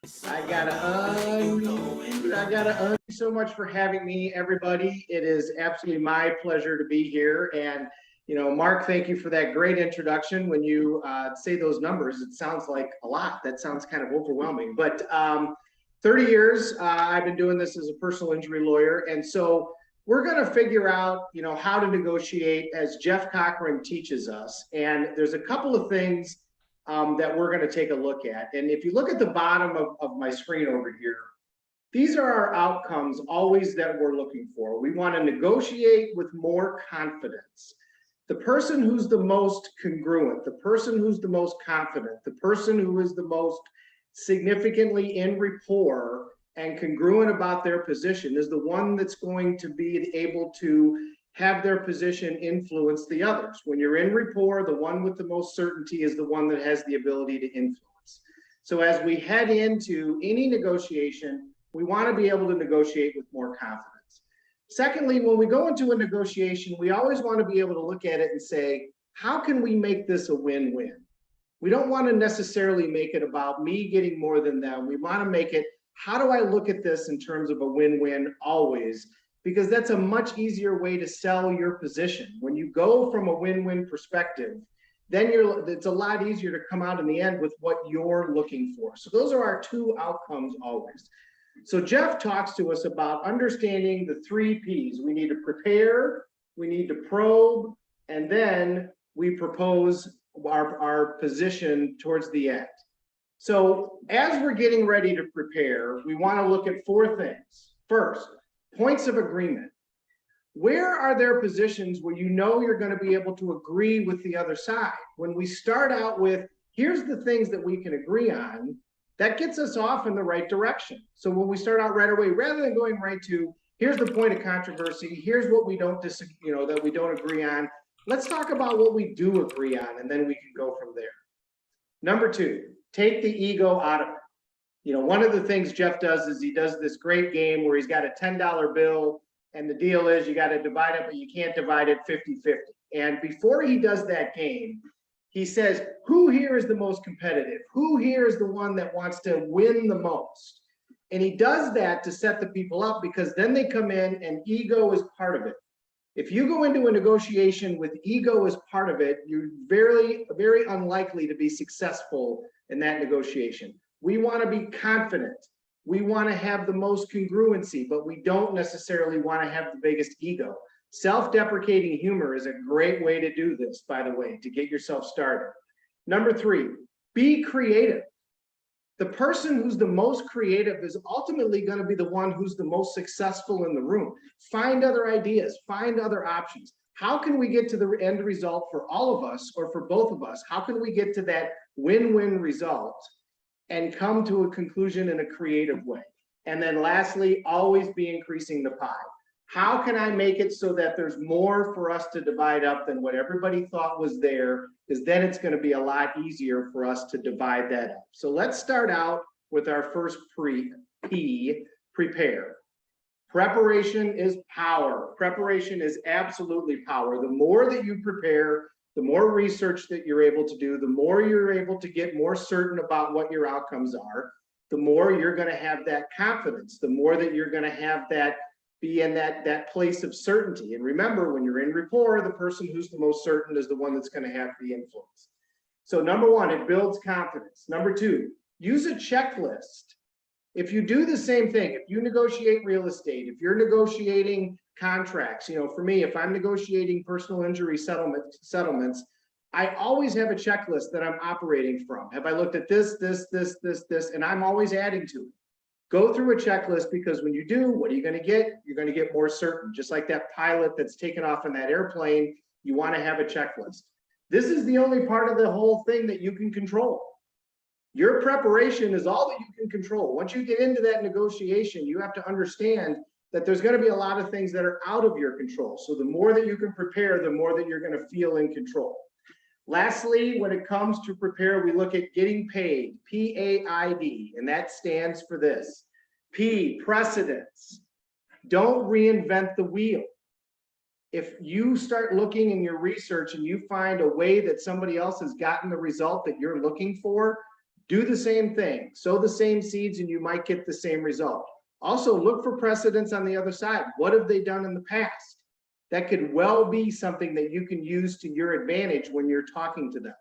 Thank you so much for having me, everybody. It is absolutely my pleasure to be here. And, Mark, thank you for that great introduction. When you say those numbers, it sounds like a lot. That sounds kind of overwhelming. But 30 years, I've been doing this as a personal injury lawyer. And so we're going to figure out, how to negotiate as Jeff Cochran teaches us. And there's a couple of things that we're going to take a look at. And if you look at the bottom of my screen over here, these are our outcomes always that we're looking for. We want to negotiate with more confidence. The person who's the most congruent, the person who's the most confident, the person who is the most significantly in rapport and congruent about their position is the one that's going to be able to have their position influence the others. When you're in rapport, the one with the most certainty is the one that has the ability to influence. So as we head into any negotiation, we want to be able to negotiate with more confidence. Secondly, when we go into a negotiation, we always want to be able to look at it and say, how can we make this a win-win? We don't want to necessarily make it about me getting more than them. We want to make it, how do I look at this in terms of a win-win always? Because that's a much easier way to sell your position. When you go from a win-win perspective, then it's a lot easier to come out in the end with what you're looking for. So those are our two outcomes always. So Jeff talks to us about understanding the 3 Ps. We need to prepare, we need to probe, and then we propose our position towards the end. So as we're getting ready to prepare, we want to look at 4 things. First, points of agreement. Where are there positions where you know you're going to be able to agree with the other side? When we start out with, here's the things that we can agree on, that gets us off in the right direction. So when we start out right away, rather than going right to, here's the point of controversy, here's what we don't disagree, that we don't agree on, let's talk about what we do agree on, and then we can go from there. Number 2, take the ego out of it. One of the things Jeff does is he does this great game where he's got a $10 bill, and the deal is you got to divide it, but you can't divide it 50-50. And before he does that game, he says, who here is the most competitive? Who here is the one that wants to win the most? And he does that to set the people up, because then they come in and ego is part of it. If you go into a negotiation with ego as part of it, you're very, very unlikely to be successful in that negotiation. We want to be confident. We want to have the most congruency, but we don't necessarily want to have the biggest ego. Self-deprecating humor is a great way to do this, by the way, to get yourself started. Number 3, be creative. The person who's the most creative is ultimately going to be the one who's the most successful in the room. Find other ideas, find other options. How can we get to the end result for all of us, or for both of us? How can we get to that win-win result and come to a conclusion in a creative way? And then lastly, always be increasing the pie. How can I make it so that there's more for us to divide up than what everybody thought was there? Because then it's going to be a lot easier for us to divide that up. So let's start out with our first P, prepare. Preparation is power. Preparation is absolutely power. The more that you prepare, the more research that you're able to do, the more you're able to get more certain about what your outcomes are, the more you're going to have that confidence, the more that you're going to have that be in that place of certainty. And remember, when you're in rapport, the person who's the most certain is the one that's going to have the influence. So number 1, it builds confidence. Number 2, use a checklist. If you do the same thing, if you negotiate real estate, if you're negotiating contracts, for me, if I'm negotiating personal injury settlements, I always have a checklist that I'm operating from. Have I looked at this, and I'm always adding to it. Go through a checklist, because when you do, what are you going to get? You're going to get more certain. Just like that pilot that's taken off in that airplane, you want to have a checklist. This is the only part of the whole thing that you can control. Your preparation is all that you can control. Once you get into that negotiation, you have to understand that there's going to be a lot of things that are out of your control. So the more that you can prepare, the more that you're going to feel in control. Lastly, when it comes to prepare, we look at getting paid, PAID, and that stands for this. P, precedence. Don't reinvent the wheel. If you start looking in your research and you find a way that somebody else has gotten the result that you're looking for, Do the same thing, sow the same seeds, and you might get the same result. Also, look for precedents on the other side. What have they done in the past? That could well be something that you can use to your advantage when you're talking to them.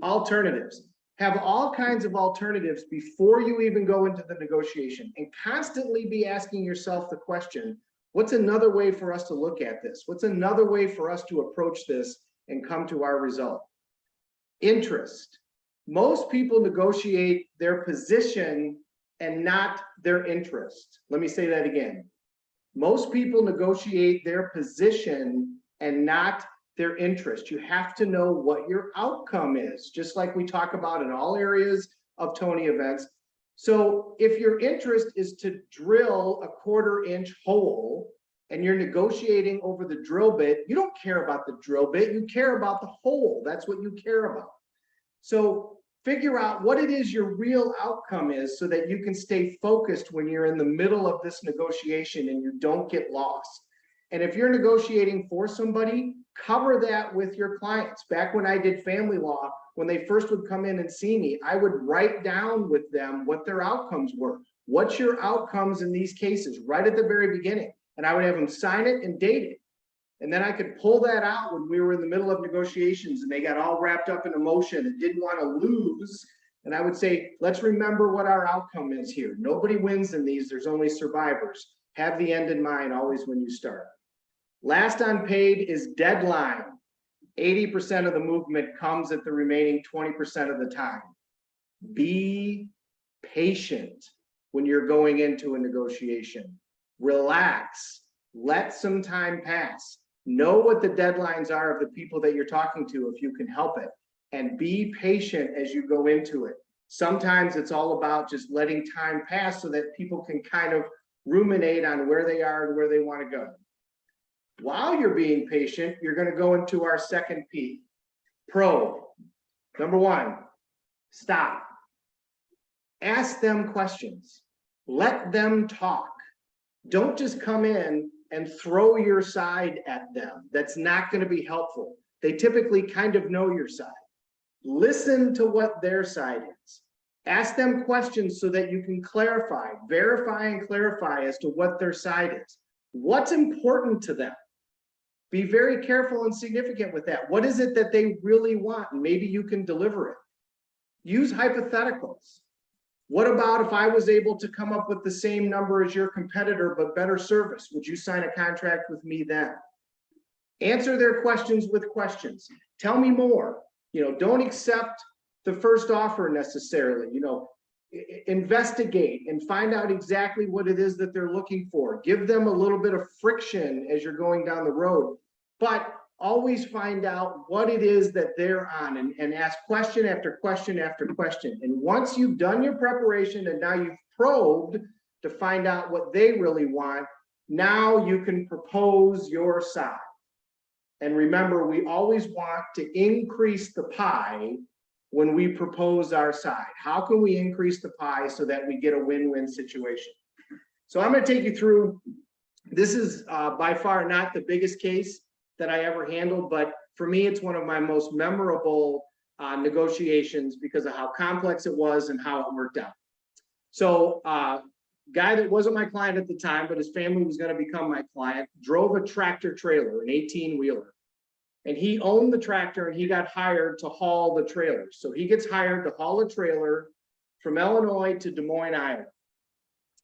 Alternatives. Have all kinds of alternatives before you even go into the negotiation, and constantly be asking yourself the question, what's another way for us to look at this? What's another way for us to approach this and come to our result? Interest. Most people negotiate their position and not their interest. Let me say that again. Most people negotiate their position and not their interest. You have to know what your outcome is, just like we talk about in all areas of Tony events. So if your interest is to drill a 1/4 inch hole and you're negotiating over the drill bit, you don't care about the drill bit, you care about the hole. That's what you care about. So figure out what it is your real outcome is so that you can stay focused when you're in the middle of this negotiation and you don't get lost. And if you're negotiating for somebody, cover that with your clients. Back when I did family law, when they first would come in and see me, I would write down with them what their outcomes were. What's your outcomes in these cases right at the very beginning? And I would have them sign it and date it. And then I could pull that out when we were in the middle of negotiations and they got all wrapped up in emotion and didn't want to lose. And I would say, let's remember what our outcome is here. Nobody wins in these, there's only survivors. Have the end in mind always when you start. Last on paid is deadline. 80% of the movement comes at the remaining 20% of the time. Be patient when you're going into a negotiation. Relax, let some time pass. Know what the deadlines are of the people that you're talking to if you can help it, and be patient as you go into it. Sometimes it's all about just letting time pass so that people can kind of ruminate on where they are and where they want to go. While you're being patient, you're going to go into our second P, probe. Number 1, stop. Ask them questions. Let them talk. Don't just come in and throw your side at them. That's not going to be helpful. They typically kind of know your side. Listen to what their side is. Ask them questions so that you can clarify, verify and clarify as to what their side is. What's important to them? Be very careful and significant with that. What is it that they really want? And maybe you can deliver it. Use hypotheticals. What about if I was able to come up with the same number as your competitor, but better service? Would you sign a contract with me then? Answer their questions with questions. Tell me more. Don't accept the first offer necessarily. Investigate and find out exactly what it is that they're looking for. Give them a little bit of friction as you're going down the road, but always find out what it is that they're on and ask question after question after question. And once you've done your preparation and now you've probed to find out what they really want, now you can propose your side. And remember, we always want to increase the pie when we propose our side. How can we increase the pie so that we get a win-win situation? So I'm going to take you through, this is by far not the biggest case that I ever handled, but for me, it's one of my most memorable negotiations because of how complex it was and how it worked out. So guy that wasn't my client at the time, but his family was going to become my client, drove a tractor trailer, an 18-wheeler. And he owned the tractor and he got hired to haul the trailer. So he gets hired to haul a trailer from Illinois to Des Moines, Iowa.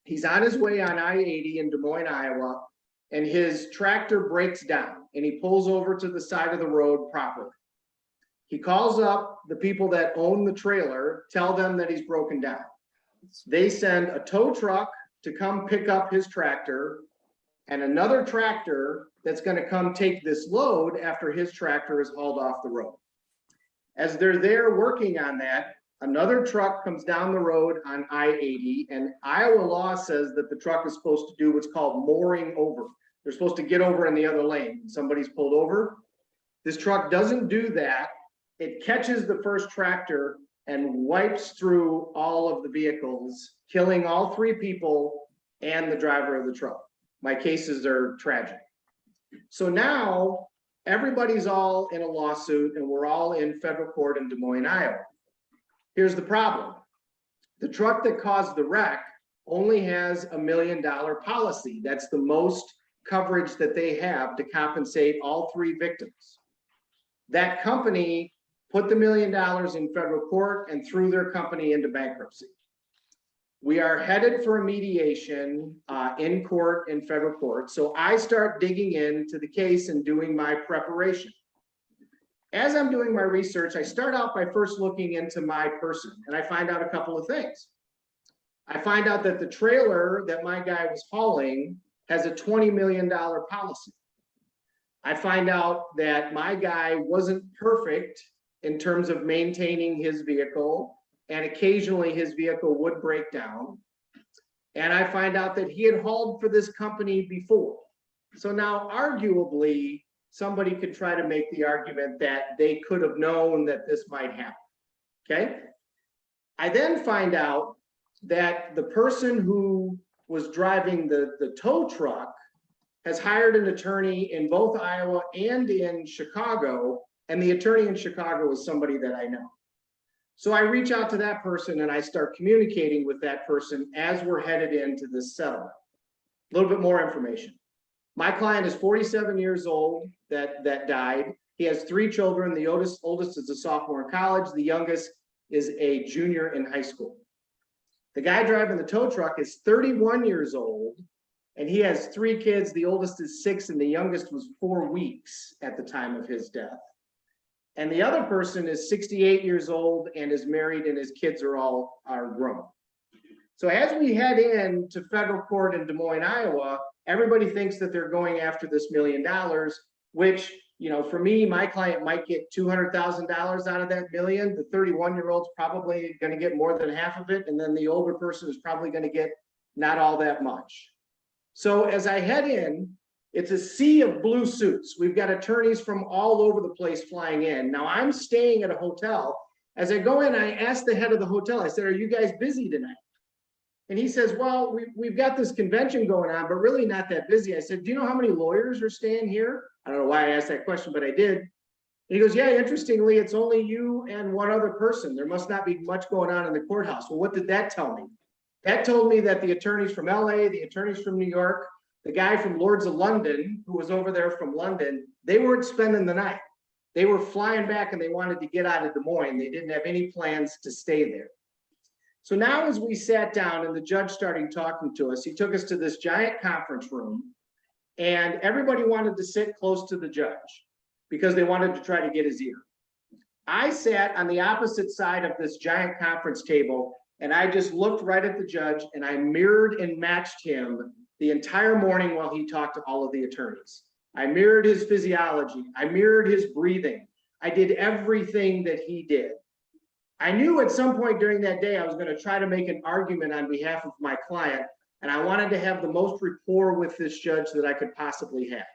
He's on his way on I-80 in Des Moines, Iowa, and his tractor breaks down and he pulls over to the side of the road properly. He calls up the people that own the trailer, tell them that he's broken down. They send a tow truck to come pick up his tractor and another tractor that's going to come take this load after his tractor is hauled off the road. As they're there working on that, another truck comes down the road on I-80, and Iowa law says that the truck is supposed to do what's called mooring over. They're supposed to get over in the other lane when somebody's pulled over. This truck doesn't do that. It catches the first tractor and wipes through all of the vehicles, killing all 3 people and the driver of the truck. My cases are tragic. So now everybody's all in a lawsuit and we're all in federal court in Des Moines, Iowa. Here's the problem. The truck that caused the wreck only has $1 million policy. That's the most coverage that they have to compensate all three victims. That company put the $1 million in federal court and threw their company into bankruptcy. We are headed for a mediation in court, in federal court. So I start digging into the case and doing my preparation. As I'm doing my research, I start out by first looking into my person, and I find out a couple of things. I find out that the trailer that my guy was hauling has a $20 million policy. I find out that my guy wasn't perfect in terms of maintaining his vehicle, and occasionally his vehicle would break down. And I find out that he had hauled for this company before. So now arguably, somebody could try to make the argument that they could have known that this might happen, okay? I then find out that the person who was driving the tow truck has hired an attorney in both Iowa and in Chicago, and the attorney in Chicago is somebody that I know. So I reach out to that person and I start communicating with that person as we're headed into this settlement. A little bit more information. My client is 47 years old that died. He has 3 children. The oldest is a sophomore in college. The youngest is a junior in high school. The guy driving the tow truck is 31 years old, and he has 3 kids. The oldest is 6, and the youngest was 4 weeks at the time of his death. And the other person is 68 years old and is married, and his kids are grown. So as we head into federal court in Des Moines, Iowa, everybody thinks that they're going after this $1 million, which, you know, for me, my client might get $200,000 out of that million. The 31-year-old's probably going to get more than half of it. And then the older person is probably going to get not all that much. So as I head in, it's a sea of blue suits. We've got attorneys from all over the place flying in. Now I'm staying at a hotel. As I go in, I asked the head of the hotel, I said, "Are you guys busy tonight?" And he says, "Well, we've got this convention going on, but really not that busy." I said, "Do you know how many lawyers are staying here?" I don't know why I asked that question, but I did. And he goes, "Yeah, interestingly, it's only you and one other person. There must not be much going on in the courthouse." Well, what did that tell me? That told me that the attorneys from LA, the attorneys from New York, the guy from Lords of London, who was over there from London, they weren't spending the night. They were flying back and they wanted to get out of Des Moines. They didn't have any plans to stay there. So now as we sat down and the judge started talking to us, he took us to this giant conference room, and everybody wanted to sit close to the judge because they wanted to try to get his ear. I sat on the opposite side of this giant conference table, and I just looked right at the judge and I mirrored and matched him the entire morning while he talked to all of the attorneys. I mirrored his physiology. I mirrored his breathing. I did everything that he did. I knew at some point during that day I was going to try to make an argument on behalf of my client, and I wanted to have the most rapport with this judge that I could possibly have.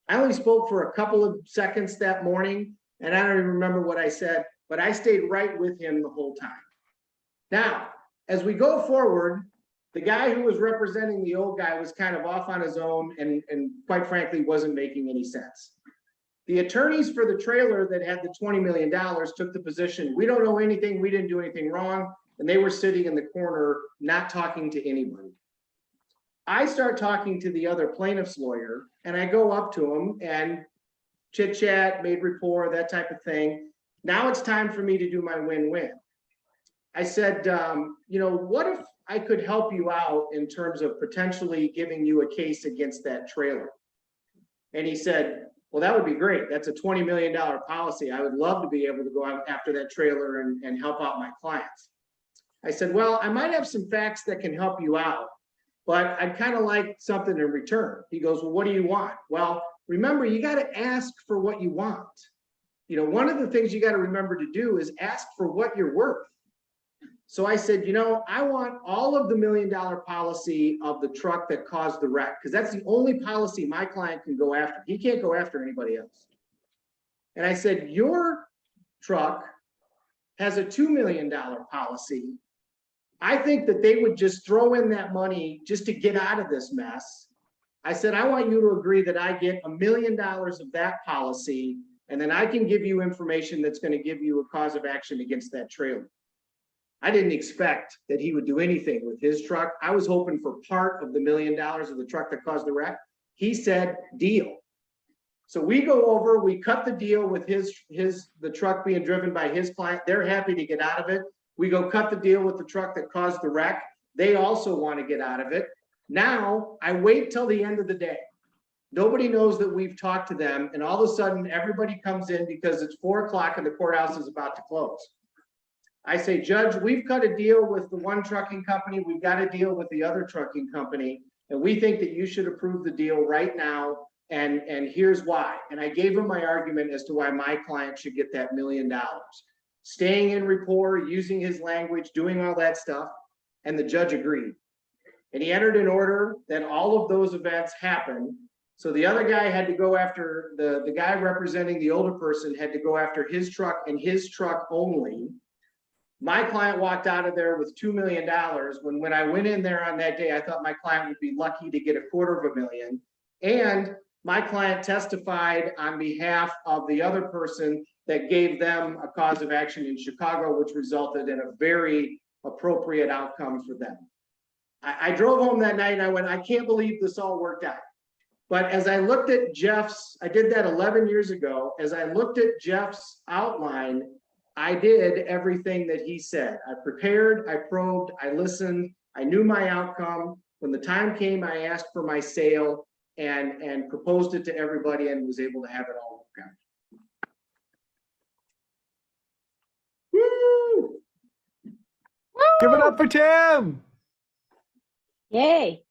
I only spoke for a couple of seconds that morning, and I don't even remember what I said, but I stayed right with him the whole time. Now, as we go forward, the guy who was representing the old guy was kind of off on his own and quite frankly wasn't making any sense. The attorneys for the trailer that had the $20 million took the position, we don't know anything, we didn't do anything wrong, and they were sitting in the corner not talking to anybody. I start talking to the other plaintiff's lawyer, and I go up to him and chit chat, made rapport, that type of thing. Now it's time for me to do my win-win. I said, you know, what if I could help you out in terms of potentially giving you a case against that trailer? And he said, well, that would be great. That's a $20 million policy. I would love to be able to go out after that trailer and help out my clients. I said, well, I might have some facts that can help you out, but I'd kind of like something in return. He goes, well, what do you want? Well, remember, you got to ask for what you want. You know, one of the things you got to remember to do is ask for what you're worth. So I said, you know, I want all of the $1 million policy of the truck that caused the wreck, because that's the only policy my client can go after. He can't go after anybody else. And I said, your truck has a $2 million policy. I think that they would just throw in that money just to get out of this mess. I said, I want you to agree that I get $1 million of that policy, and then I can give you information that's going to give you a cause of action against that trailer. I didn't expect that he would do anything with his truck. I was hoping for part of the $1 million of the truck that caused the wreck. He said, deal. So we go over, we cut the deal with the truck being driven by his client. They're happy to get out of it. We go cut the deal with the truck that caused the wreck. They also want to get out of it. Now I wait till the end of the day. Nobody knows that we've talked to them, and all of a sudden everybody comes in because it's 4 o'clock and the courthouse is about to close. I say, Judge, we've cut a deal with the one trucking company. We've got a deal with the other trucking company, and we think that you should approve the deal right now. And here's why. And I gave him my argument as to why my client should get that $1 million. Staying in rapport, using his language, doing all that stuff. And the judge agreed. And he entered an order that all of those events happened. So the other guy had to go after, the guy representing the older person had to go after his truck and his truck only. My client walked out of there with $2 million. When I went in there on that day, I thought my client would be lucky to get $250,000. And my client testified on behalf of the other person that gave them a cause of action in Chicago, which resulted in a very appropriate outcome for them. I drove home that night and I went, I can't believe this all worked out. But as I looked at Jeff's, I did that 11 years ago. As I looked at Jeff's outline, I did everything that he said. I prepared, I probed, I listened, I knew my outcome. When the time came, I asked for my sale and proposed it to everybody and was able to have it all work out. Woo! Give it up for Tim. Yay.